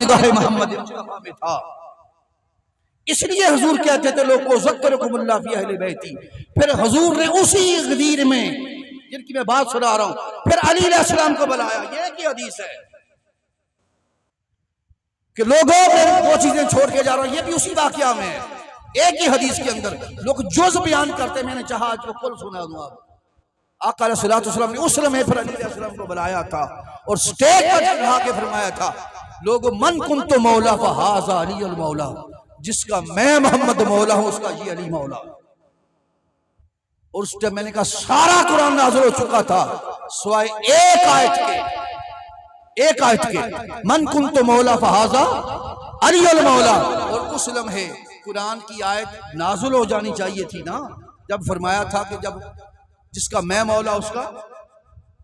نگاہ محمد مصطفیٰ میں تھا، اس لیے حضور کہتے تھے لوگ کو ذکرکم اللہ فی اہل بیتی۔ پھر حضور نے اسی غدیر میں جن کی میں بات سنا رہا ہوں پھر علی علیہ السلام کو بلایا۔ یہ کی حدیث ہے کہ لوگوں میں وہ چیزیں چھوڑ کے جا رہا ہوں، یہ بھی اسی واقعہ میں ہے، ایک ہی حدیث کے اندر لوگ جز بیان کرتے، میں نے چاہا آج کو کل سنا دوں۔ آقا علیہ السلام نے اس لمحے پھر علی علیہ السلام کو بلایا تھا اور سٹیج پر چڑھا کے فرمایا تھا لوگوں من کنت مولا فہذا علی المولا، جس کا میں محمد مولا ہوں اس کا یہ علی مولا۔ اور اس ٹائم میں نے کہا سارا قرآن نازل ہو چکا تھا سوائے ایک آیت کے من کنت مولا فہذا علی المولا، اور اس لمحے قرآن کی آیت نازل ہو جانی چاہیے تھی نا، جب فرمایا تھا کہ جب جس کا میں مولا اس کا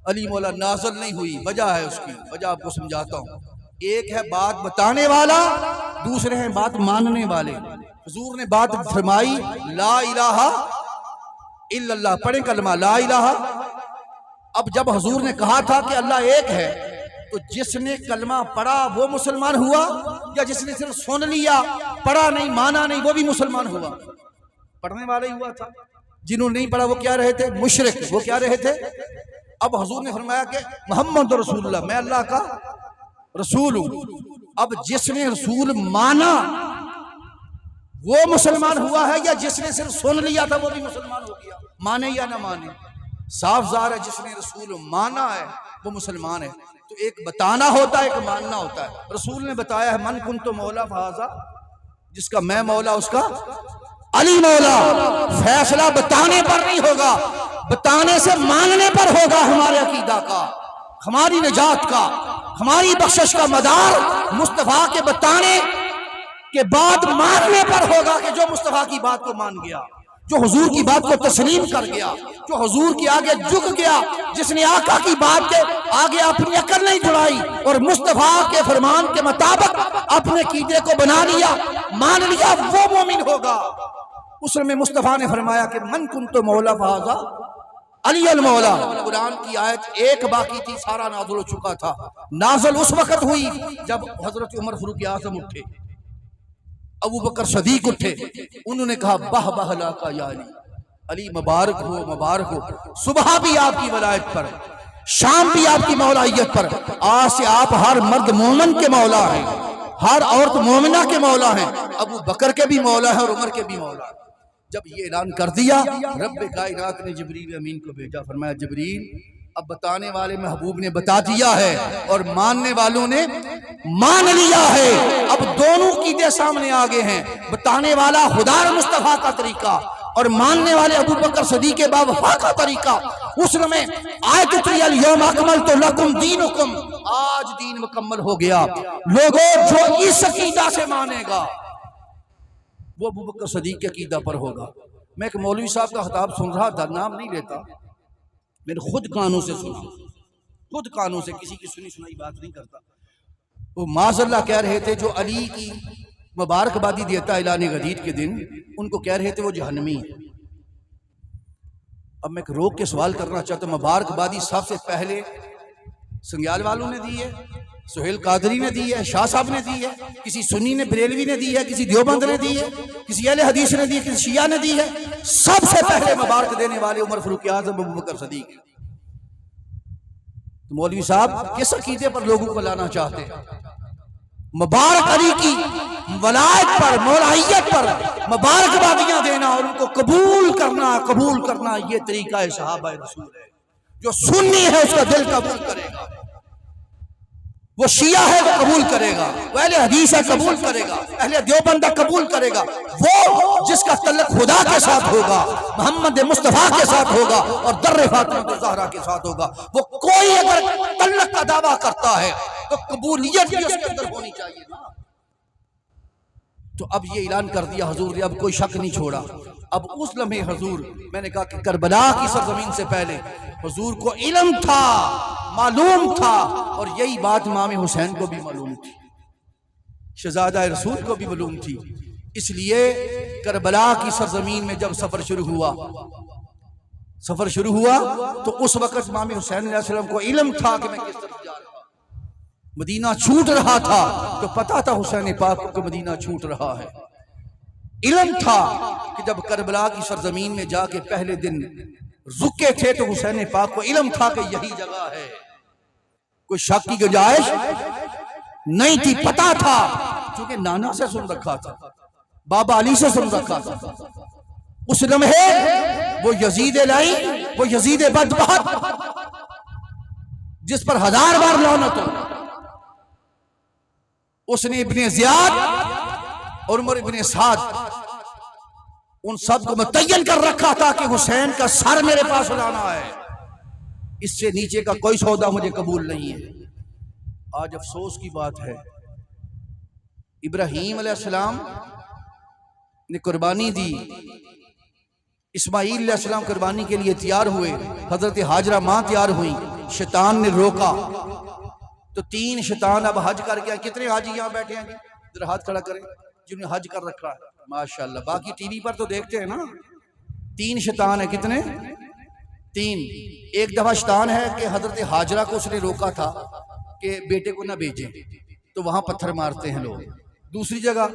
علی مولا، نازل نہیں ہوئی۔ وجہ ہے اس کی، وجہ آپ کو سمجھاتا ہوں۔ ایک ہے بات بتانے والا، دوسرے ہیں بات ماننے والے۔ حضور نے بات فرمائی لا الہ الا اللہ، پڑھیں کلمہ لا الہ۔ اب جب حضور نے کہا تھا کہ اللہ ایک ہے تو جس نے کلمہ پڑھا وہ مسلمان ہوا، یا جس نے صرف سن لیا پڑھا نہیں مانا نہیں وہ بھی مسلمان ہوا؟ پڑھنے والا ہی ہوا تھا۔ جنہوں نے نہیں پڑھا وہ کیا رہے تھے؟ مشرک، وہ کیا رہے تھے؟ اب حضور نے فرمایا کہ محمد رسول اللہ، میں اللہ کا رسول ہوں۔ اب جس نے رسول مانا وہ مسلمان ہوا ہے، یا جس نے صرف سن لیا تھا وہ بھی مسلمان ہو گیا؟ مانے یا نہ مانے، صاف ظاہر ہے جس نے رسول مانا ہے وہ مسلمان ہے۔ تو ایک بتانا ہوتا ہے، ایک ماننا ہوتا ہے۔ رسول نے بتایا ہے من کنت مولا فہذا، جس کا میں مولا اس کا علی مولا۔ فیصلہ بتانے پر نہیں ہوگا، بتانے سے ماننے پر ہوگا۔ ہمارے عقیدہ کا، ہماری نجات کا، ہماری بخشش کا مدار مصطفیٰ کے بتانے کے بعد ماننے پر ہوگا، کہ جو مصطفیٰ کی بات کو مان گیا، جو حضور کی بات کو تسلیم کر گیا، جو حضور کے آگے جھک گیا، جس نے آقا کی بات کے آگے اپنی عقل نہیں جڑائی اور مصطفیٰ کے فرمان کے مطابق اپنے عقیدے کو بنا لیا، مان لیا، وہ مومن ہوگا۔ اس میں مصطفیٰ نے فرمایا کہ من کنت مولا فہذا علی المولا۔ قرآن کی آیت ایک باقی تھی، سارا نازل ہو چکا تھا۔ نازل اس وقت ہوئی جب حضرت عمر فاروق اعظم اٹھے، ابو بکر صدیق اٹھے، انہوں نے کہا بہ بہ لاکا یا علی، علی مبارک ہو مبارک ہو، صبح بھی آپ کی ولایت پر، شام بھی آپ کی مولائیت پر، آج سے آپ ہر مرد مومن کے مولا ہیں، ہر عورت مومنہ کے مولا ہیں، ابو بکر کے بھی مولا ہیں اور عمر کے بھی مولا ہیں۔ جب یہ اعلان کر دیا رب کائنات نے جبریل امین کو بھیجا، فرمایا جبریل اب بتانے والے محبوب نے بتا دیا ہے اور ماننے والوں نے مان لیا ہے، اب دونوں عقیدے سامنے آگے ہیں، بتانے والا خدا مصطفیٰ کا طریقہ اور ماننے والے ابو بکر صدیق باوفا کا طریقہ۔ اس میں آیت اتری الیوم اکملت لکم دینکم، آج دین مکمل ہو گیا۔ لوگوں جو اس عقیدہ سے مانے گا وہ ابو بکر صدیق کے عقیدہ پر ہوگا۔ میں ایک مولوی صاحب کا خطاب سن رہا تھا، نام نہیں لیتا، میں نے خود کانوں سے سنا، خود کانوں سے، کسی کی سنی سنائی بات نہیں کرتا۔ وہ معاذ اللہ کہہ رہے تھے جو علی کی مبارکبادی دیتا اعلان غدیر کے دن، ان کو کہہ رہے تھے وہ جہنمی ہیں۔ اب میں ایک روک کے سوال کرنا چاہتا ہوں، مبارکبادی سب سے پہلے سنگیال والوں نے دی ہے، سہیل قادری نے دی ہے، شاہ صاحب نے دی ہے، کسی سنی نے بریلوی نے دی ہے، کسی دیوبند نے دی ہے، کسی اہل حدیث نے دی ہے، کسی شیعہ نے دی ہے۔ سب سے پہلے مبارک دینے والے عمر فاروق اعظم ابو بکر صدیق۔ تو مولوی صاحب کس عقیدے پر لوگوں کو لانا چاہتے ہیں؟ مبارک علی کی ولایت پر، مولائیت پر مبارکبادیاں دینا اور ان کو قبول کرنا، یہ طریقہ صحابہ رسول ہے۔ جو سنی ہے اس کا دل قبول کرے گا، وہ شیعہ ہے وہ قبول کرے گا، وہ اہل حدیث ہے قبول کرے گا، اہل دیوبند قبول کرے گا، وہ جس کا تعلق خدا کے ساتھ ہوگا، محمد مصطفیٰ کے ساتھ ہوگا اور در فاطمہ الزہرا کے ساتھ ہوگا۔ وہ کوئی اگر تعلق کا دعویٰ کرتا ہے تو قبولیت بھی اس کے اندر ہونی چاہیے نا۔ تو اب یہ اعلان کر دیا حضور نے، اب کوئی شک نہیں چھوڑا۔ اب اس لمحے حضور، میں نے کہا کہ کربلا کی سرزمین سے پہلے حضور کو علم تھا، معلوم تھا، اور یہی بات امام حسین کو بھی معلوم تھی، شہزادہ رسول کو بھی معلوم تھی۔ اس لیے کربلا کی سرزمین میں جب سفر شروع ہوا تو اس وقت امام حسین علیہ السلام کو علم تھا کہ میں کس طرف جا رہا ہوں۔ مدینہ چھوٹ رہا تھا تو پتا تھا حسین پاک کو مدینہ چھوٹ رہا ہے. علم تھا کہ جب کربلا کی سرزمین میں جا کے پہلے دن رکے تھے تو حسین پاک کو علم تھا کہ یہی جگہ ہے. کوئی شک کی گنجائش نہیں تھی. پتا تھا چونکہ نانا سے سن رکھا تھا, بابا علی سے سن رکھا تھا. اس لمحے وہ یزید لعین, وہ یزید بدبخت جس پر 1000 بار لعنت ہو, اس نے ابن زیاد اور عمر ابن سعد ان سب کو متعین کر رکھا تھا کہ حسین کا سر میرے پاس لانا ہے, اس سے نیچے کا کوئی سودا مجھے قبول نہیں ہے. آج افسوس کی بات ہے, ابراہیم علیہ السلام نے قربانی دی, اسماعیل علیہ السلام قربانی کے لیے تیار ہوئے, حضرت ہاجرہ ماں تیار ہوئی, شیطان نے روکا تو 3 شیطان اب حج کر گیا. کتنے حاجی یہاں بیٹھے ہیں؟ ادھر ہاتھ کھڑا کریں جنہوں نے حج کر رکھا ہے, ماشاءاللہ. باقی ٹی وی پر تو دیکھتے ہیں نا. 3 شیطان ہیں. کتنے؟ 3. ایک دفعہ شیطان ہے کہ حضرت ہاجرہ کو اس نے روکا تھا کہ بیٹے کو نہ بیچیں, تو وہاں پتھر مارتے ہیں لوگ. دوسری جگہ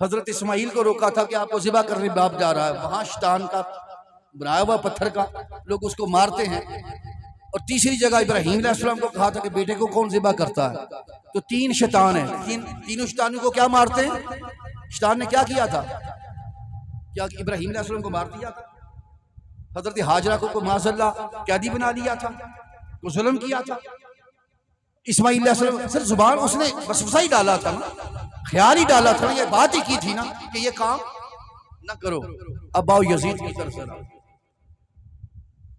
حضرت اسماعیل کو روکا تھا کہ آپ کو ذبح کرنے باپ جا رہا ہے, وہاں شیطان کا بنایا ہوا پتھر کا لوگ اس کو مارتے ہیں. اور تیسری جگہ ابراہیم علیہ السلام کو کہا تھا کہ بیٹے کو کون ذبح کرتا ہے, تو 3 شیطان ہیں. تینوں شیطانوں کو کیا مارتے ہیں؟ شیطان نے کیا کیا تھا؟ کیا ابراہیم علیہ السلام کو مار دیا تھا, حضرت ہاجرہ کو معاذ اللہ قیدی بنا دیا تھا, کو ظلم کیا تھا. اسماعیل علیہ السلام صرف زبان اس نے وسوسہ ہی ڈالا تھا نا, خیال ہی ڈالا تھا, یہ بات ہی کی تھی نا کہ یہ کام نہ کرو. اب آؤ یزید کی طرف سے.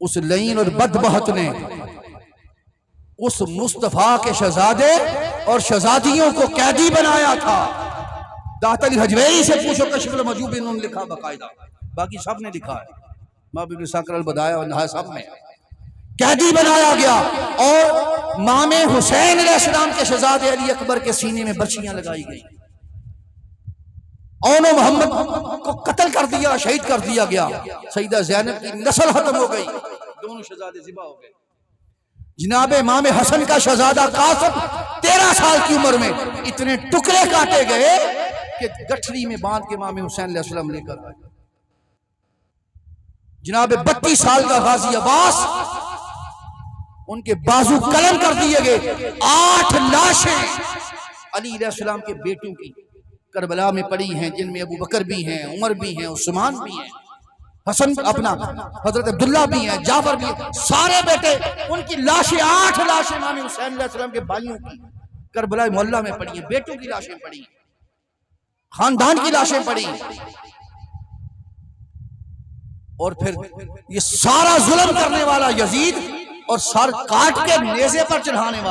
اس لعین اور بدبخت نے اس مصطفیٰ کے شہزادے اور شہزادیوں کو قیدی بنایا تھا. داتا علی حجویری سے پوچھو, کشف المحجوب انہوں نے لکھا باقاعدہ, باقی سب نے لکھا ہے, مابن ابن ساکر البدایہ اور نہایہ سب میں قیدی بنایا گیا. اور امام حسین علیہ السلام کے شہزادے علی اکبر کے سینے میں برچیاں لگائی گئی. اون و محمد کو قتل کر دیا, شہید کر دیا گیا. سیدہ زینب کی نسل ختم ہو گئی, دونوں شہزادے ذبح ہو گئے. جناب امام حسن کا شہزادہ قاسم 13 سال کی عمر میں اتنے ٹکڑے کاٹے گئے کہ گٹھڑی میں باندھ کے امام حسین علیہ السلام لے کر آئے. جناب 32 سال کا غازی عباس, ان کے بازو قلم کر دیے گئے. 8 لاشیں علی علیہ السلام کے بیٹوں کی کربلا میں پڑی ہیں, جن میں ابو بکر بھی ہیں, عمر بھی ہیں, عثمان بھی ہیں, حسن اپنا حضرت عبداللہ بھی ہیں, جعفر بھی ہیں, سارے بیٹے. ان کی لاشیں 8 لاشیں امام حسین علیہ السلام کے بھائیوں کی کربلا محلہ میں پڑی ہیں. بیٹوں کی لاشیں پڑی ہیں, خاندان کی لاشیں پڑی ہیں. اور پھر یہ سارا ظلم کرنے والا یزید اور سر کاٹ کے نیزے پر چڑھانے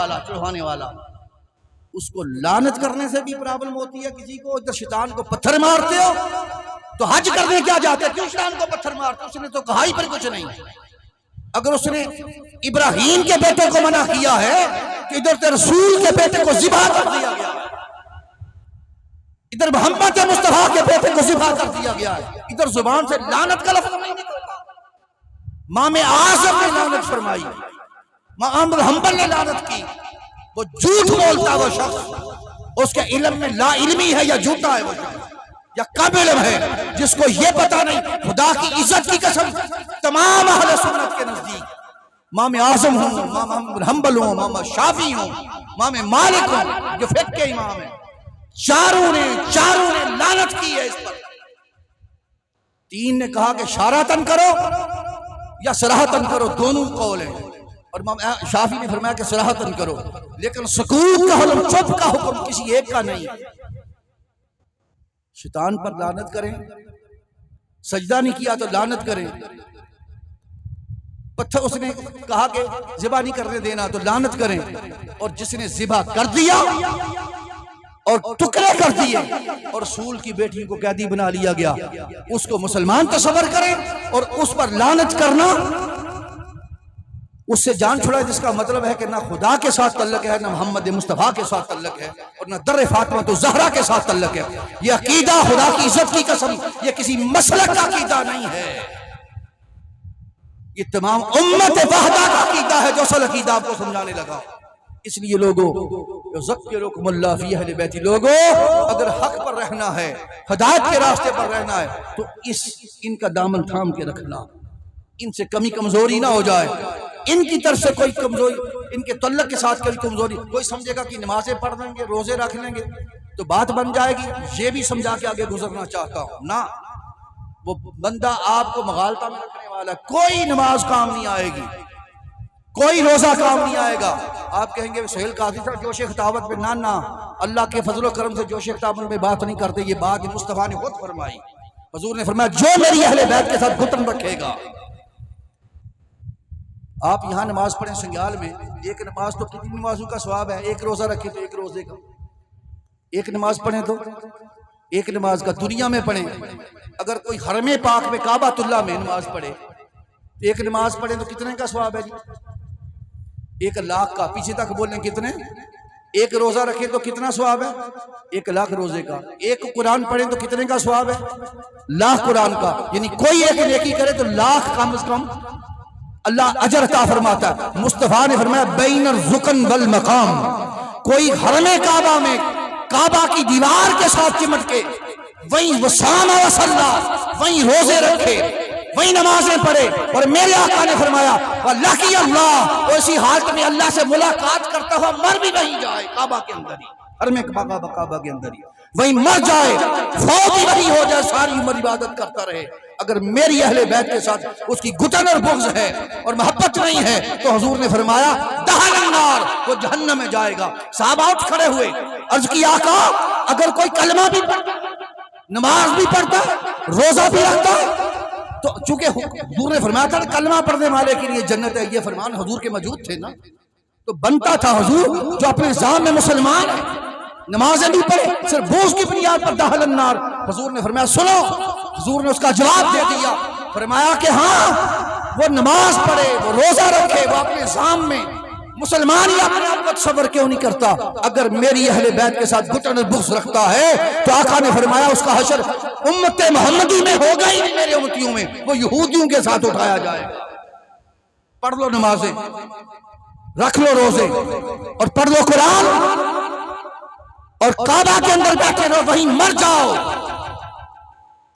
والا, اس کو لعنت کرنے سے بھی پرابلم ہوتی ہے. کسی کو ادھر شیطان کو پتھر مارتے ہو تو حج کرنے کیا جاتے ہیں, کیوں شیطان کو پتھر مارتے؟ اس نے تو کہا ہی پر کچھ نہیں. اگر اس نے ابراہیم کے بیٹے کو منع کیا ہے کہ ادھر تے رسول کے بیٹے کو ذبح کر دیا گیا ہے, ادھر محمد مصطفیٰ کے بیٹے کو ذبح کر دیا گیا ہے, ادھر زبان سے لعنت کا لفظ نہیں نکلتا. امام اعظم نے لعنت فرمائی, امام حنبل نے لعنت کی. وہ جھوٹ بولتا ہے وہ شخص, اس کے علم میں لا علمی ہے یا جھوٹا ہے وہ شخص, یا کم علم ہے جس کو یہ پتا نہیں. خدا کی عزت کی قسم, تمام اہل سنت کے نزدیک امام اعظم ہوں, امام حنبل ہوں, امام شافعی ہوں, امام مالک ہوں, جو فقہ کے امام ہیں, چاروں نے لعنت کی ہے اس پر. 3 نے کہا کہ شاراتن کرو یا صراحتن کرو, دونوں قول ہیں. اور امام شافعی نے فرمایا کہ صراحتن کرو, لیکن سکوت کا حکم, چپ کا حکم کسی ایک کا نہیں. شیطان پر لعنت کریں, سجدہ نہیں کیا تو لعنت کریں, پتھر اس نے کہا کہ ذبح نہیں کرنے دینا تو لعنت کریں, اور جس نے ذبح کر دیا اور ٹکڑے کر دیے اور رسول کی بیٹی کو قیدی بنا لیا گیا, اس کو مسلمان تصور کریں اور اس پر لعنت کرنا, اس سے جان چھڑا, جس کا مطلب ہے کہ نہ خدا کے ساتھ تعلق ہے, نہ محمد مصطفیٰ کے ساتھ تعلق ہے, اور نہ در فاطمہ تو زہرا کے ساتھ تعلق ہے. یہ عقیدہ خدا کی عزت کی قسم یہ کسی مسلک کا عقیدہ نہیں ہے, یہ تمام امت وحدہ کا عقیدہ ہے, جو اصل عقیدہ آپ کو سمجھانے لگا. اس لیے لوگوں یذکرکم اللہ فی اہل بیتی، لوگوں اگر حق پر رہنا ہے، ہدایت کے راستے پر رہنا ہے تو ان کا دامن تھام کے رکھنا، ان سے کمی کمزوری نہ ہو جائے، ان کی طرف سے کوئی کمزوری، ان کے تعلق کے ساتھ کوئی کمزوری، کوئی سمجھے گا کہ نمازیں پڑھ لیں گے، روزے رکھ لیں گے تو بات بن جائے گی، یہ بھی سمجھا کے آگے گزرنا چاہتا ہوں نہ، وہ بندہ آپ کو مغالطہ میں رکھنے والا ہے، کوئی نماز کام نہیں آئے گی، کوئی روزہ کام نہیں آئے گا۔ آپ کہیں گے سہیل قاضی صاحب جوش خطابت میں نہ اللہ کے فضل و کرم سے جوش خطابت میں بات نہیں کرتے، یہ بات مصطفیٰ نے خود فرمائی، حضور نے فرمایا جو میری اہل بیت کے ساتھ گھٹن رکھے گا۔ آپ یہاں نماز پڑھیں سنگیال میں، ایک نماز تو کتنی نمازوں کا ثواب ہے، ایک روزہ رکھے تو ایک روزے کا، ایک نماز پڑھیں تو ایک نماز کا، دنیا میں پڑھیں اگر کوئی حرم پاک میں کعبۃ اللہ میں نماز پڑھے تو ایک نماز پڑھیں تو کتنے کا ثواب ہے جی؟ 1,00,000 کا، پیچھے تک بولیں کتنے؟ ایک روزہ رکھیں تو کتنا ثواب ہے؟ 1,00,000 روزے کا۔ ایک قرآن پڑھیں تو کتنے کا ثواب ہے؟ 1,00,000 قرآن کا، یعنی کوئی ایک نیکی کرے تو 1,00,000 کم از کم اللہ اجر عطا فرماتا ہے۔ مصطفیٰ نے فرمایا بین الرکن والمقام، کوئی حرم کعبہ میں کعبہ کی دیوار کے ساتھ چمٹ کے وہیں وصام وصلا، وہیں روزے رکھے، وہیں نمازیں پڑھے، اور میرے آقا نے فرمایا وَلَقِيَ اللَّهُ، اور اسی حالت میں اللہ سے ملاقات کرتا ہوا مر بھی وہیں جائے، کعبہ کے اندر ہی، حرم کعبہ کے اندر ہی وہیں مر جائے، فوت ہی وہیں ہو جائے، ساری عمر عبادت کرتا رہے، اگر میری اہل بیت کے ساتھ اس کی گھٹن اور بغض ہے اور محبت نہیں ہے تو حضور نے فرمایا دخل النار، وہ جہنم میں جائے گا۔ صحابہ اٹھ کھڑے ہوئے، عرض کی آقا اگر کوئی کلمہ بھی پڑھتا، نماز بھی پڑھتا، روزہ بھی رکھتا، تو چونکہ حضور نے فرمایا تھا کلمہ پڑھنے والے کے لیے جنت ہے، یہ فرمان حضور کے موجود تھے نا، تو بنتا تھا حضور جو اپنے ذات میں مسلمان ہے، نمازیں بھی پڑھے، صرف بوجھ کی بنیاد پر دخل النار۔ حضور نے فرمایا سنو، حضور نے اس کا جواب دے دیا، فرمایا کہ ہاں وہ نماز پڑھے، وہ روزہ رکھے، وہ اپنے ذات میں مسلمان ہی اپنے آپ کو تصور کیوں نہیں کرتا، اگر میری اہل بیت کے ساتھ گھٹن اور بغض رکھتا ہے تو آقا نے فرمایا اس کا حشر امت محمدی میں ہوگا ہی نہیں، میرے امتیوں میں، وہ یہودیوں کے ساتھ اٹھایا جائے گا۔ پڑھ لو نمازیں، رکھ لو روزے، اور پڑھ لو قرآن، اور کعبہ کے اندر بیٹھے رہو، وہیں مر جاؤ۔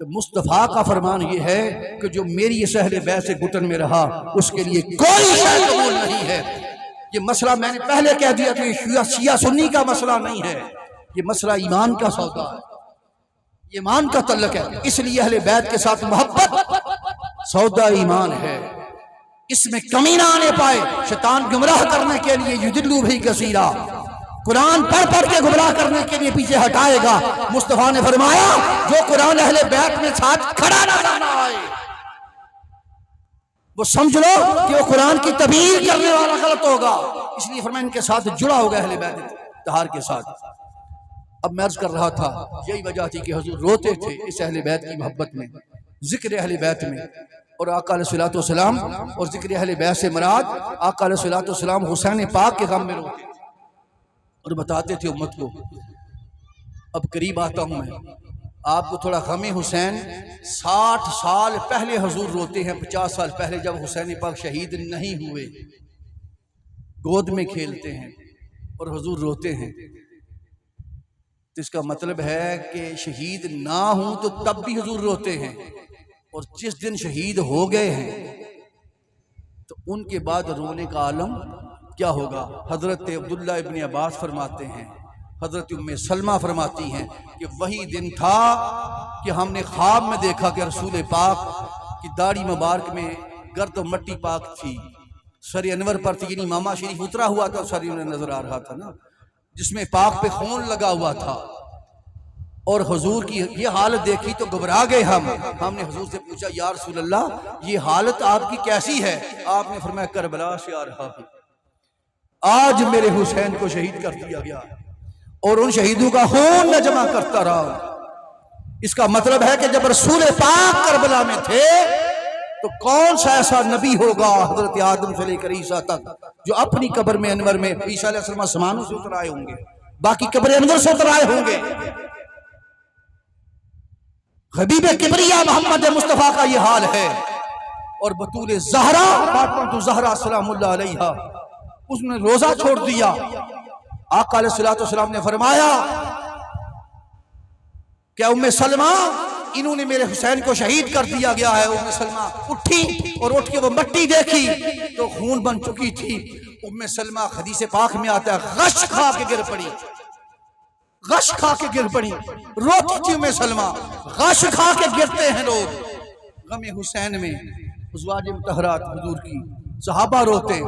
تو مصطفیٰ کا فرمان یہ ہے کہ جو میری اس اہل بیت سے گھٹن میں رہا اس کے لیے کوئی شے قبول نہیں ہے۔ یہ مسئلہ میں نے پہلے کہہ دیا کہ شیعہ سنی کا مسئلہ نہیں ہے، یہ مسئلہ ایمان کا سودا ہے، یہ ایمان کا تعلق ہے، اس لیے اہل بیت کے ساتھ محبت سودا ایمان ہے، اس میں کمی نہ آنے پائے۔ شیطان گمراہ کرنے کے لیے یضلوا بہ کثیرا، قرآن پڑھ پڑھ کے گمراہ کرنے کے لیے پیچھے ہٹائے گا۔ مصطفیٰ نے فرمایا جو قرآن اہل بیت میں ساتھ کھڑا نہ آئے وہ سمجھ لو کہ وہ قرآن کی تبیین کرنے والا غلط ہوگا، اس لیے فرمایا ان کے ساتھ جڑا ہوگا اہل بیت طہار کے ساتھ۔ اب میں عرض کر رہا تھا یہی وجہ تھی کہ حضور روتے تھے اس اہل بیت کی محبت میں، ذکر اہل بیت میں، اور آقا علیہ الصلوۃ والسلام، اور ذکر اہل بیت سے مراد آقا علیہ الصلوۃ والسلام حسین پاک کے غم میں روتے تھے اور بتاتے تھے امت کو۔ اب قریب آتا ہوں میں، آپ کو تھوڑا غم حسین 60 سال پہلے حضور روتے ہیں، 50 سال پہلے جب حسین پاک شہید نہیں ہوئے، گود میں کھیلتے ہیں اور حضور روتے ہیں، تو اس کا مطلب ہے کہ شہید نہ ہوں تو تب بھی حضور روتے ہیں، اور جس دن شہید ہو گئے ہیں تو ان کے بعد رونے کا عالم کیا ہوگا۔ حضرت عبداللہ ابن عباس فرماتے ہیں، حضرت ام سلمہ فرماتی ہیں کہ وہی دن تھا کہ ہم نے خواب میں دیکھا کہ رسول پاک کی داڑھی مبارک میں گرد و مٹی پاک تھی، سر انور پر تھی، یعنی امامہ شریف اترا ہوا تھا، سر انور نظر آ رہا تھا نا، جس میں پاک پہ خون لگا ہوا تھا، اور حضور کی یہ حالت دیکھی تو گھبرا گئے ہم نے حضور سے پوچھا یا رسول اللہ یہ حالت آپ کی کیسی ہے؟ آپ نے فرمایا کربلا سے آ رہا ہوں، آج میرے حسین کو شہید کر دیا گیا اور ان شہیدوں کا خون میں جمع کرتا رہا۔ اس کا مطلب ہے کہ جب رسول پاک کربلا میں تھے تو کون سا ایسا نبی ہوگا حضرت آدم سے لے کر عیسیٰ تک جو اپنی قبر میں انور میں، عیسیٰ علیہ السلام آسمانوں سے اتر آئے ہوں گے، باقی قبر انور سے اتر آئے ہوں گے۔ حبیب کبریا محمد مصطفیٰ کا یہ حال ہے، اور بطول زہرا فاطمہ زہرا سلام اللہ علیہا اس نے روزہ چھوڑ دیا۔ آقا علیہ الصلوۃ والسلام نے فرمایا کہ ام سلمہ انہوں نے میرے حسین کو شہید کر دیا گیا ہے۔ ام سلمہ اٹھی اور اٹھ کے وہ مٹی دیکھی تو خون بن چکی تھی۔ ام سلمہ حدیث پاک میں آتا ہے غش کھا کے گر پڑی، غش کھا کے گر پڑی، روتی تھی ام سلمہ۔ غش کھا کے گرتے ہیں لوگ غم حسین میں۔ ازواج مطہرات حضور کی، صحابہ روتے،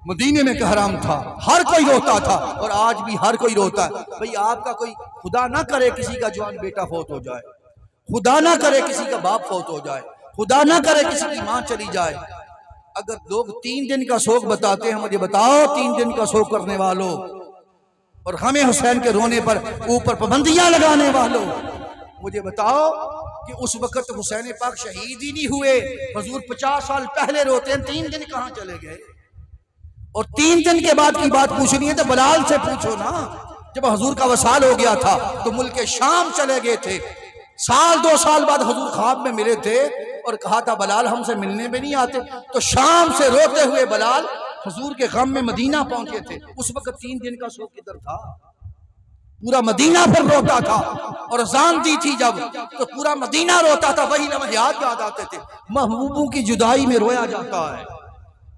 مدینے میں کہ حرام تھا، ہر کوئی روتا تھا اور آج بھی ہر کوئی روتا ہے۔ بھئی آپ کا کوئی خدا نہ کرے کسی کا جوان بیٹا فوت ہو جائے، خدا نہ کرے کسی کا باپ فوت ہو جائے، خدا نہ کرے کسی کی ماں چلی جائے۔ اگر لوگ 3 دن کا شوق بتاتے ہیں، مجھے بتاؤ 3 دن کا شوق کرنے والوں اور غم حسین کے رونے پر اوپر پابندیاں لگانے والوں، مجھے بتاؤ کہ اس وقت حسین پاک شہید ہی نہیں ہوئے، حضور 50 سال پہلے روتے ہیں، 3 دن کہاں چلے گئے؟ اور 3 دن کے بعد کی بات پوچھنی ہے تو بلال سے پوچھو نا۔ جب حضور کا وصال ہو گیا تھا تو ملک شام چلے گئے تھے، 2 سال بعد حضور خواب میں ملے تھے اور کہا تھا بلال ہم سے ملنے میں نہیں آتے، تو شام سے روتے ہوئے بلال حضور کے غم میں مدینہ پہنچے تھے۔ اس وقت 3 دن کا شوق کدھر تھا؟ پورا مدینہ پر روتا تھا، اور اذان دی تھی جب تو پورا مدینہ روتا تھا، وہی لمحات یاد آتے تھے۔ محبوبوں کی جدائی میں رویا جاتا ہے،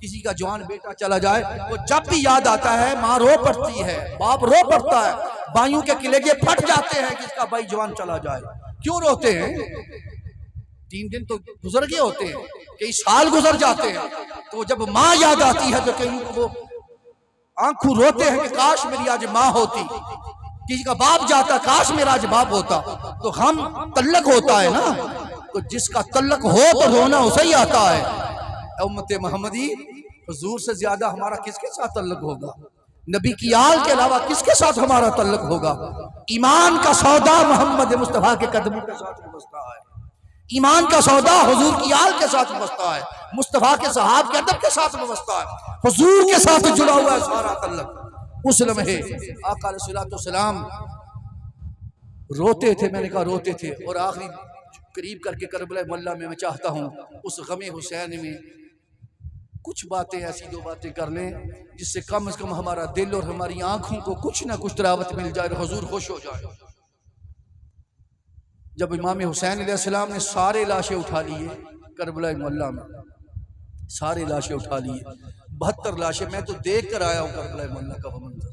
کسی کا جوان بیٹا چلا جائے وہ جب بھی یاد آتا ہے، ماں رو پڑتی ہے، باپ رو پڑتا ہے، بھائیوں کے کلیجے پھٹ جاتے ہیں جس کا بھائی جوان چلا جائے۔ کیوں روتے ہیں؟ 3 دن تو گزر گئے ہوتے ہیں، کئی سال گزر جاتے ہیں، تو جب ماں یاد آتی ہے تو کہیں وہ آنکھوں روتے ہیں کہ کاش میری آج ماں ہوتی، کسی کا باپ جاتا کاش میرا آج باپ ہوتا، تو ہم تعلق ہوتا ہے نا، تو جس کا تعلق ہو تو رونا اسے ہی آتا ہے۔ امت محمدی، حضور سے زیادہ ہمارا کس کے ساتھ تعلق ہوگا؟ نبی کی آل کے علاوہ کس کے ساتھ ہمارا تعلق ہوگا؟ ایمان کا سودا محمد مصطفیٰ کے قدموں کے ساتھ وابستہ ہے، ایمان کا سودا حضور کی آل کے ساتھ وابستہ ہے، مصطفیٰ کے صحاب کے ادب کے ساتھ وابستہ ہے، حضور کے ساتھ جڑا ہوا ہے سارا تعلق۔ اس لمحے آقا علیہ الصلوۃ والسلام روتے تھے، میں نے کہا روتے تھے، اور آخری قریب کر کے کربلا معلیٰ میں چاہتا ہوں اس غم حسین میں کچھ باتیں ایسی 2 باتیں کر لیں جس سے کم از کم ہمارا دل اور ہماری آنکھوں کو کچھ نہ کچھ تراوت مل جائے اور حضور خوش ہو جائے۔ جب امام حسین علیہ السلام نے سارے لاشیں اٹھا لیے کربلا معلیٰ میں، سارے لاشیں اٹھا لیے، 72 لاشیں، میں تو دیکھ کر آیا ہوں کربلا معلیٰ کا وہ منظر،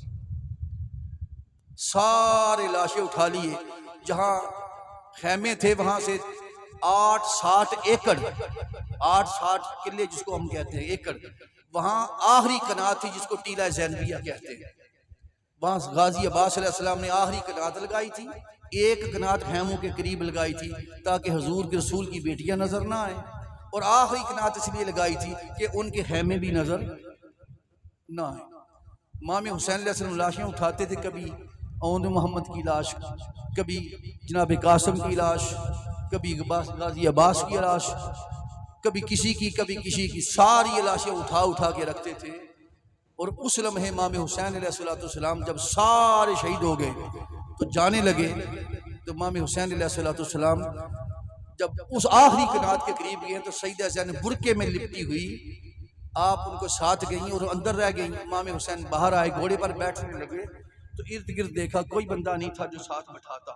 سارے لاشیں اٹھا لیے، جہاں خیمے تھے وہاں سے 60 ایکڑ 60 کلے جس کو ہم کہتے ہیں ایکڑ، وہاں آخری کنات تھی جس کو ٹیلہ زینبیہ کہتے ہیں، وہاں غازی عباس علیہ السلام نے آخری کنات لگائی تھی، 1 کنات خیموں کے قریب لگائی تھی تاکہ حضور کے رسول کی بیٹیاں نظر نہ آئیں، اور آخری کنات اس لیے لگائی تھی کہ ان کے خیمے بھی نظر نہ آئیں۔ امام حسین علیہ السلام لاشیں اٹھاتے تھے، کبھی اون محمد کی لاش، کبھی جناب قاسم کی لاش، کبھی غازی عباس کی لاش، کبھی کسی کی، ساری لاشیں اٹھا کے رکھتے تھے۔ اور اس لمحے امام حسین علیہ السلام جب سارے شہید ہو گئے تو جانے لگے، تو امام حسین علیہ السلام جب اس آخری کنات کے قریب گئے تو سیدہ زینب برقعے میں لپٹی ہوئی، آپ ان کو ساتھ گئیں اور اندر رہ گئیں۔ امام حسین باہر آئے، گھوڑے پر بیٹھنے لگے تو ارد گرد دیکھا کوئی بندہ نہیں تھا جو ساتھ بٹھاتا۔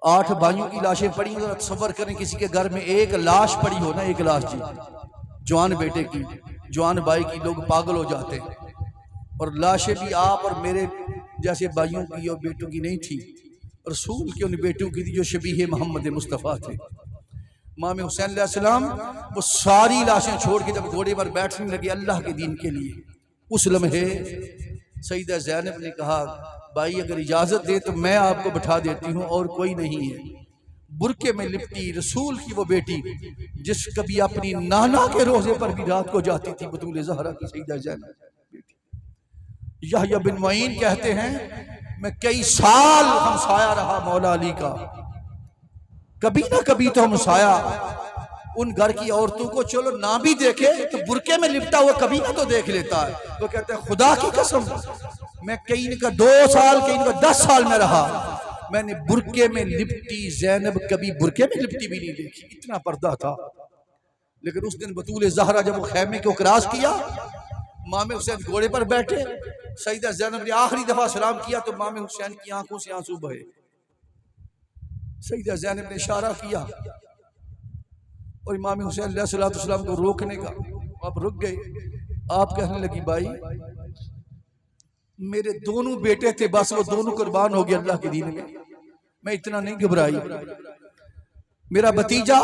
8 بھائیوں کی لاشیں پڑی، ذرا تصور کریں کسی کے گھر میں ایک لاش پڑی ہو نا، ایک لاش جی، جوان بیٹے کی، جوان بھائی کی، لوگ پاگل ہو جاتے ہیں۔ اور لاشیں بھی آپ اور میرے جیسے بھائیوں کی اور بیٹوں کی نہیں تھی، رسول کے ان بیٹوں کی تھی جو شبیہ محمد مصطفیٰ تھے۔ امام حسین علیہ السلام وہ ساری لاشیں چھوڑ کے جب گھوڑے پر بیٹھنے لگے اللہ کے دین کے لیے، اس لمحے سیدہ زینب نے کہا بھائی اگر اجازت دے تو میں آپ کو بٹھا دیتی ہوں، اور کوئی نہیں ہے۔ برقعے میں لپٹی رسول کی وہ بیٹی جس کبھی اپنی نانا کے روزے پر بھی رات کو جاتی تھی، بطول زہرا کی سیدہ زینب بیٹی۔ یحییٰ بن معین کہتے ہیں میں کئی سال ہمسایہ رہا مولا علی کا، کبھی نہ کبھی تو ہمسایہ ان گھر کی عورتوں کو چلو نہ بھی دیکھے تو برقعے میں لپٹا ہوا کبھی نہ تو دیکھ لیتا ہے۔ وہ کہتے ہیں خدا کی قسم میں کئی نے کہا 2 سال، کئی نے کہا 10 سال میں رہا، میں نے برقعے میں لپٹی زینب کبھی برقعے میں لپٹی بھی نہیں دیکھی، اتنا پردہ تھا۔ لیکن اس دن بطول زہرا جب وہ خیمے کو کراس کیا امام حسین گھوڑے پر بیٹھے، سیدہ زینب نے آخری دفعہ سلام کیا تو امام حسین کی آنکھوں سے آنسو بہے۔ سیدہ زینب نے اشارہ کیا اور امام حسین علیہ السلام کو روکنے کا، آپ رک گئے۔ آپ کہنے لگی بھائی میرے دونوں بیٹے تھے، بس وہ دونوں قربان ہو گئے اللہ کے دین میں اتنا نہیں گھبرائی۔ میرا بھتیجا،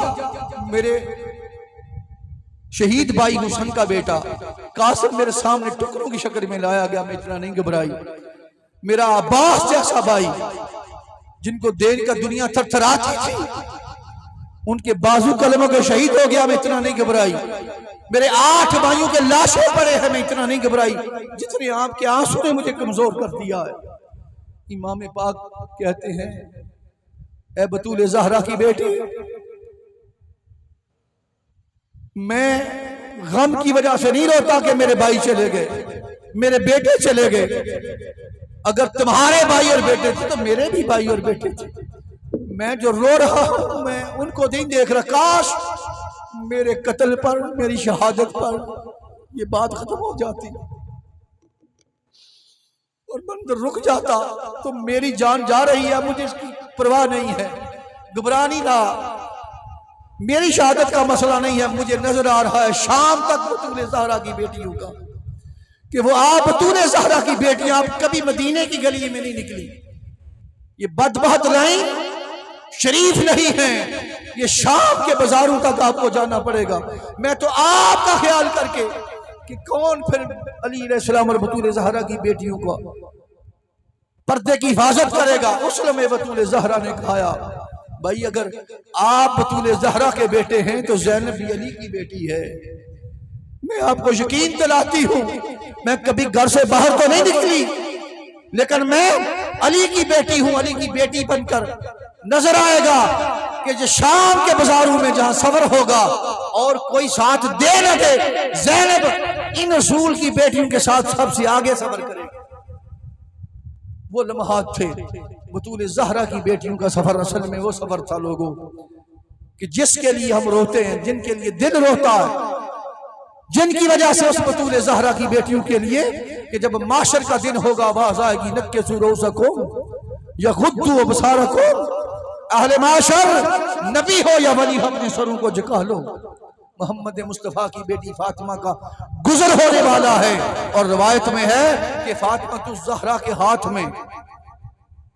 میرے شہید بھائی حسن کا بیٹا قاسم میرے سامنے ٹکڑوں کی شکل میں لایا گیا، میں اتنا نہیں گھبرائی۔ میرا عباس جیسا بھائی جن کو دیکھ کر دنیا تھر تھراتی تھی، ان کے بازو کلموں کے شہید ہو گیا، میں اتنا نہیں گھبرائی۔ میرے 8 بھائیوں کے لاشیں پڑے ہیں، میں اتنا نہیں گھبرائی جتنے آپ کے آنسو نے مجھے کمزور کر دیا ہے۔ امام پاک کہتے ہیں اے بطول زہرا کی بیٹی، میں غم کی وجہ سے نہیں روتا کہ میرے بھائی چلے گئے، میرے بیٹے چلے گئے۔ اگر تمہارے بھائی اور بیٹے تھے تو میرے بھی بھائی اور بیٹے تھے۔ میں جو رو رہا ہوں میں ان کو نہیں دیکھ رہا، کاش میرے قتل پر، میری شہادت پر یہ بات ختم ہو جاتی اور منظر رک جاتا تو میری جان جا رہی ہے، مجھے اس کی پرواہ نہیں ہے، گھبرانی نہ، میری شہادت کا مسئلہ نہیں ہے۔ مجھے نظر آ رہا ہے شام تک بطول زہرا کی بیٹیوں کا کہ وہ آپ بطول زہرا کی بیٹیاں آپ کبھی مدینے کی گلی میں نہیں نکلی۔ یہ بدبخت لائن شریف نہیں ہے، یہ شام کے بازاروں تک آپ کو جانا پڑے گا۔ میں تو آپ کا خیال کر کے کہ کون پھر علی علیہ السلام اور بطول زہرا کی بیٹیوں کو پردے کی حفاظت کرے گا، اس لمحے بطول زہرا نے کہا بھائی اگر آپ بطول زہرا کے بیٹے ہیں تو زینب بھی علی کی بیٹی ہے۔ میں آپ کو یقین دلاتی ہوں میں کبھی گھر سے باہر تو نہیں نکلی، لیکن میں علی کی بیٹی ہوں۔ علی کی بیٹی بن کر نظر آئے گا کہ جو شام کے بازاروں میں جہاں سفر ہوگا اور کوئی ساتھ دے نہ دے، زینب ان رسول کی بیٹیوں کے ساتھ سب سے آگے سفر کرے گا۔ وہ لمحات تھے بطول زہرا کی بیٹیوں کا سفر، اصل میں وہ سفر تھا لوگوں کہ جس کے لیے ہم روتے ہیں، جن کے لیے دل روتا ہے، جن کی وجہ سے اس بطول زہرا کی بیٹیوں کے لیے کہ جب معاشر کا دن ہوگا آواز آئے گی نکسو رؤسکم یغضوا ابصارکم، اہل معاشر نبی ہو یا ولی اپنے سروں کو جھکا لو۔ محمد مصطفیٰ کی بیٹی فاطمہ کا گزر ہونے والا ہے اور روایت میں ہے کہ فاطمہ الزہرا کے ہاتھ میں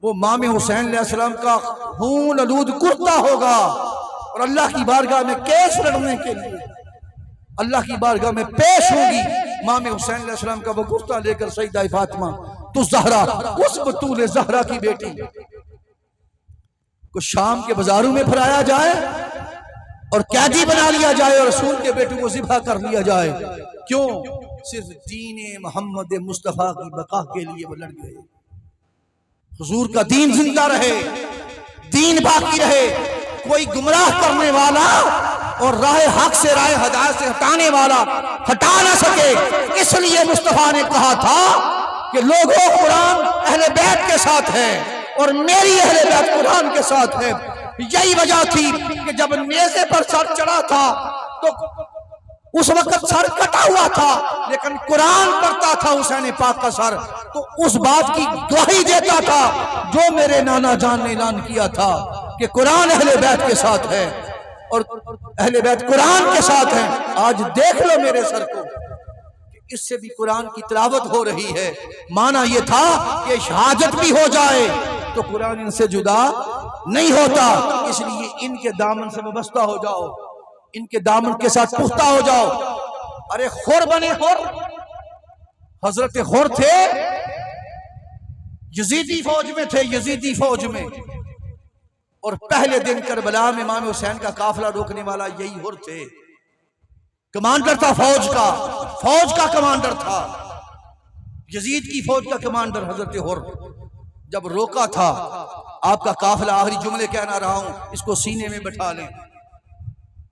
وہ امام حسین علیہ السلام کا خون آلود کرتا ہوگا اور اللہ کی بارگاہ میں کیس لڑنے کے لیے اللہ کی بارگاہ میں پیش ہوگی۔ امام حسین علیہ السلام کا وہ کرتا لے کر سیدہ فاطمہ الزہرا اس بطول زہرا کی بیٹی کو شام کے بازاروں میں پھرایا جائے اور قیدی بنا لیا جائے اور رسول کے بیٹوں کو ذبح کر لیا جائے۔ کیوں؟ صرف دین محمد مصطفیٰ کی بقا کے لیے وہ لڑ گئے۔ حضور کا دین زندہ رہے، دین باقی رہے، کوئی گمراہ کرنے والا اور راہ حق سے راہ ہدایت سے ہٹانے والا ہٹا نہ سکے۔ اس لیے مصطفیٰ نے کہا تھا کہ لوگوں قرآن اہل بیت کے ساتھ ہے اور میری اہل بیت قرآن کے ساتھ ہے۔ یہی وجہ تھی کہ جب نیزے پر سر چڑھا تھا تو اس وقت سر کٹا ہوا تھا لیکن قرآن پڑھتا تھا حسین پاک کا سر، تو اس بات کی گواہی دیتا تھا جو میرے نانا جان نے اعلان کیا تھا کہ قرآن اہل بیت کے ساتھ ہے اور اہل بیت قرآن کے ساتھ ہیں۔ آج دیکھ لو میرے سر کو کہ اس سے بھی قرآن کی تلاوت ہو رہی ہے۔ معنی یہ تھا کہ شہادت بھی ہو جائے تو قرآن ان سے جدا نہیں ہوتا، اس لیے ان کے دامن سے وابستہ ہو جاؤ، ان کے دامن کے ساتھ پختہ ہو جاؤ۔ ارے خور بنے خور، حضرت خور تھے یزیدی فوج میں تھے، یزیدی فوج میں، اور پہلے دن کربلا میں امام حسین کا قافلہ روکنے والا یہی خور تھے، کمانڈر تھا فوج کا کمانڈر تھا، یزید کی فوج کا کمانڈر حضرت خور۔ جب روکا تھا آپ کا قافلہ، آخری جملے کہنا رہا ہوں اس کو سینے میں بٹھا لیں،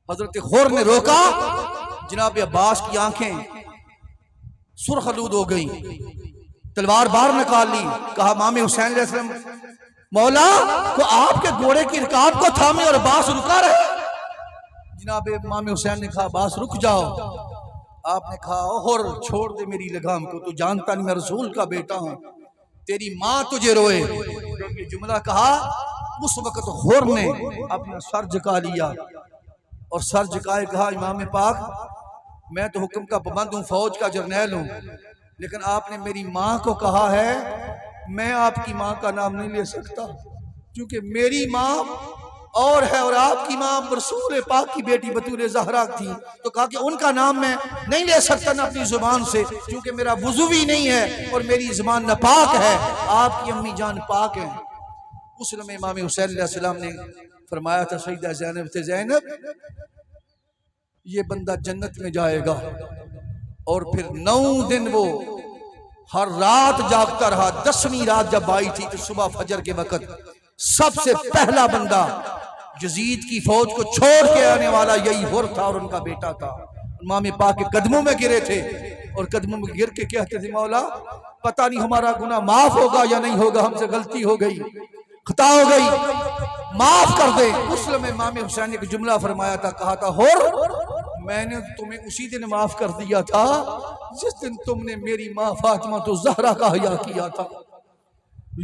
حضرت خور نے روکا، جناب عباس کی آنکھیں سرخ آلود ہو گئی، تلوار باہر نکال لی، کہا امام حسین علیہ السلام مولا کو آپ کے گھوڑے کی رکاب کو تھامے اور عباس رکا رہے۔ جناب امام حسین نے کہا عباس رک جاؤ، آپ نے کہا اور چھوڑ دے میری لگام کو، تو جانتا نہیں میں رسول کا بیٹا ہوں، تیری ماں تجھے روئے۔ جب یہ جملہ کہا اس وقت ہور نے اپنا سر جھکا لیا اور سر جھکائے کہا امام پاک میں تو حکم کا پابند ہوں، فوج کا جرنیل ہوں، لیکن آپ نے میری ماں کو کہا ہے میں آپ کی ماں کا نام نہیں لے سکتا، کیونکہ میری ماں اور ہے اور آپ کی ماں رسول پاک کی بیٹی بطول زہرا تھی، تو کہا کہ ان کا نام میں نہیں لے سکتا نہ اپنی زبان سے، کیونکہ میرا وضو بھی نہیں ہے اور میری زبان ناپاک ہے، آپ کی امی جان پاک ہیں۔ اس لمحے امام حسین علیہ السلام نے فرمایا تھا سیدہ زینب سے، زینب یہ بندہ جنت میں جائے گا، اور پھر 9 دن وہ ہر رات جاگتا رہا۔ 10ویں رات جب آئی تھی تو صبح فجر کے وقت سب سے پہلا بندہ یزید کی فوج کو چھوڑ کے آنے والا یہی ہر تھا اور ان کا بیٹا تھا۔ امام پاک کے قدموں میں گرے تھے اور قدموں میں گر کے کہتے تھے مولا پتہ نہیں ہمارا گناہ معاف ہوگا یا نہیں ہوگا، ہم سے غلطی ہو گئی، خطا ہو گئی، معاف کر دے۔ اس لئے امام حسین نے ایک جملہ فرمایا تھا، کہا تھا ہر میں نے تمہیں اسی دن معاف کر دیا تھا جس دن تم نے میری ماں فاطمہ تو زہرا کا حیا کیا تھا۔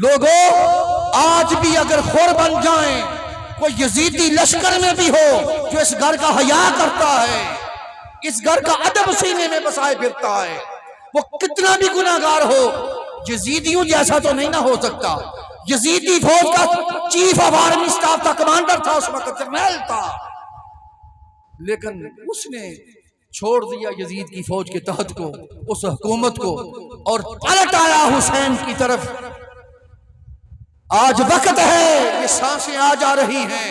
لوگوں آج بھی اگر خور بن جائیں، کوئی یزیدی لشکر میں بھی ہو جو اس گھر کا حیا کرتا ہے، اس گھر کا ادب سینے میں بسائے پھرتا ہے، وہ کتنا بھی گناہگار ہو یزیدیوں جیسا تو نہیں نہ ہو سکتا۔ یزیدی فوج کا چیف آف آرمی اسٹاف تھا، کمانڈر تھا، اس وقت جرنیل تھا، لیکن اس نے چھوڑ دیا یزید کی فوج کے تحت کو، اس حکومت کو، اور پلٹ آیا حسین کی طرف۔ آج وقت ہے، یہ سانسیں آ جا رہی ہیں،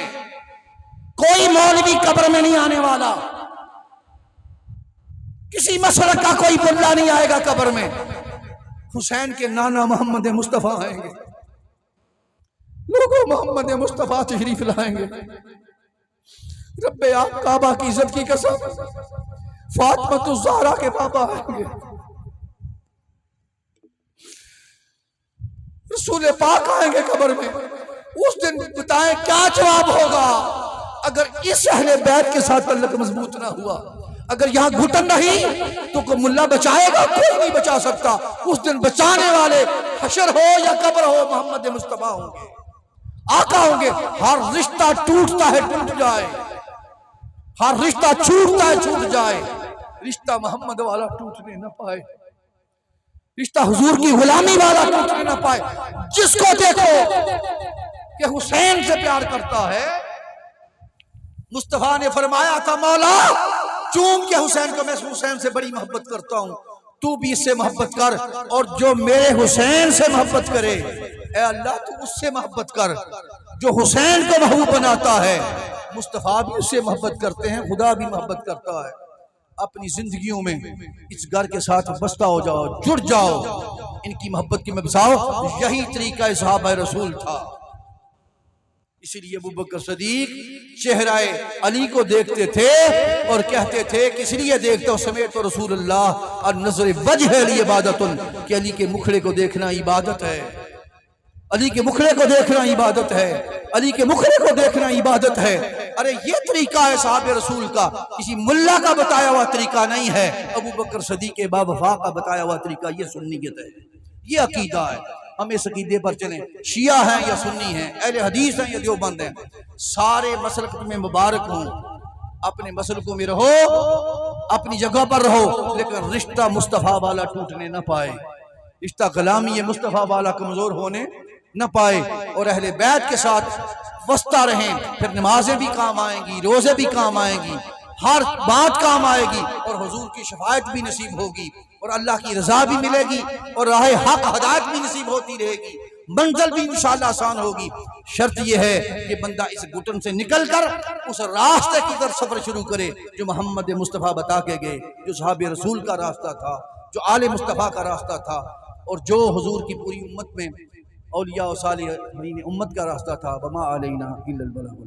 کوئی مولوی قبر میں نہیں آنے والا، کسی مسلک کا کوئی ملا نہیں آئے گا قبر میں، حسین کے نانا محمد مصطفیٰ آئیں گے، لوگوں محمد مصطفیٰ تشریف لائیں گے۔ رب کعبہ کی عزت کی قسم فاطمہ الزہرا کے پاپا آئیں گے، رسول پاک آئیں گے قبر میں۔ اس دن بتائیں کیا جواب ہوگا اگر اس اہل بیت کے ساتھ تعلق مضبوط نہ ہوا؟ اگر یہاں گھٹن رہی تو کوئی ملا بچائے گا؟ کوئی نہیں بچا سکتا۔ اس دن بچانے والے حشر ہو یا قبر ہو محمد مصطفیٰ ہوں گے، آقا ہوں گے۔ ہر رشتہ ٹوٹتا ہے ٹوٹ جائے، ہر رشتہ چھوٹتا ہے چھوٹ جائے، رشتہ محمد والا ٹوٹنے نہ پائے، رشتہ حضور کی غلامی والا ٹوٹنے نہ پائے۔ جس کو دیکھو کہ حسین سے پیار کرتا ہے، مصطفیٰ نے فرمایا تھا مولا چون کہ حسین کو میں حسین سے بڑی محبت کرتا ہوں، تو بھی اس سے محبت کر، اور جو میرے حسین سے محبت کرے اے اللہ تو اس سے محبت کر جو حسین کو محبوب بناتا ہے۔ مصطفیٰ بھی اس سے محبت کرتے ہیں، خدا بھی محبت کرتا ہے۔ اپنی زندگیوں میں اس گھر کے ساتھ بستہ ہو جاؤ، جڑ جاؤ، ان کی محبت کی میں بساؤ۔ یہی طریقہ صحابہ رسول تھا۔ اسی لیے ابوبکر صدیق چہرہ علی کو دیکھتے تھے اور کہتے تھے کس لیے دیکھتا ہوں؟ سمیت رسول اللہ النظر وجہ علی عبادت، کہ علی کے مکھڑے کو دیکھنا عبادت ہے، علی کے مکھڑے کو دیکھنا عبادت ہے، علی کے مکھڑے کو دیکھنا عبادت ہے۔ ارے یہ طریقہ ہے صحابہ رسول کا، کسی ملا کا بتایا ہوا طریقہ نہیں ہے، ابوبکر صدیق باوفا کا بتایا ہوا طریقہ یہ سنیت ہے، یہ عقیدہ ہے۔ ہم اس عقیدے پر چلیں، شیعہ ہیں یا سنی ہیں، اہل حدیث ہیں یا دیوبند ہیں، سارے مسلک میں مبارک ہوں، اپنے مسلکوں میں رہو، اپنی جگہ پر رہو، لیکن رشتہ مصطفیٰ والا ٹوٹنے نہ پائے، رشتہ غلامی مصطفیٰ والا کمزور ہونے نہ پائے، اور اہل بیت کے ساتھ وسطہ رہیں، پھر نمازیں بھی کام آئیں گی، روزے بھی کام آئیں گی، ہر بات کام آئے گی، اور حضور کی شفاعت بھی نصیب ہوگی، اور اللہ کی رضا بھی ملے گی، اور راہ حق ہدایت بھی نصیب ہوتی رہے گی، منزل بھی انشاءاللہ آسان ہوگی۔ شرط یہ ہے کہ بندہ اس گھٹن سے نکل کر اس راستے کی طرف سفر شروع کرے جو محمد مصطفیٰ بتا کے گئے، جو صحابہ رسول کا راستہ تھا، جو آل مصطفیٰ کا راستہ تھا، اور جو حضور کی پوری امت میں اولیاء و صالحین امت کا راستہ تھا۔ وما علینا الا البلاغ۔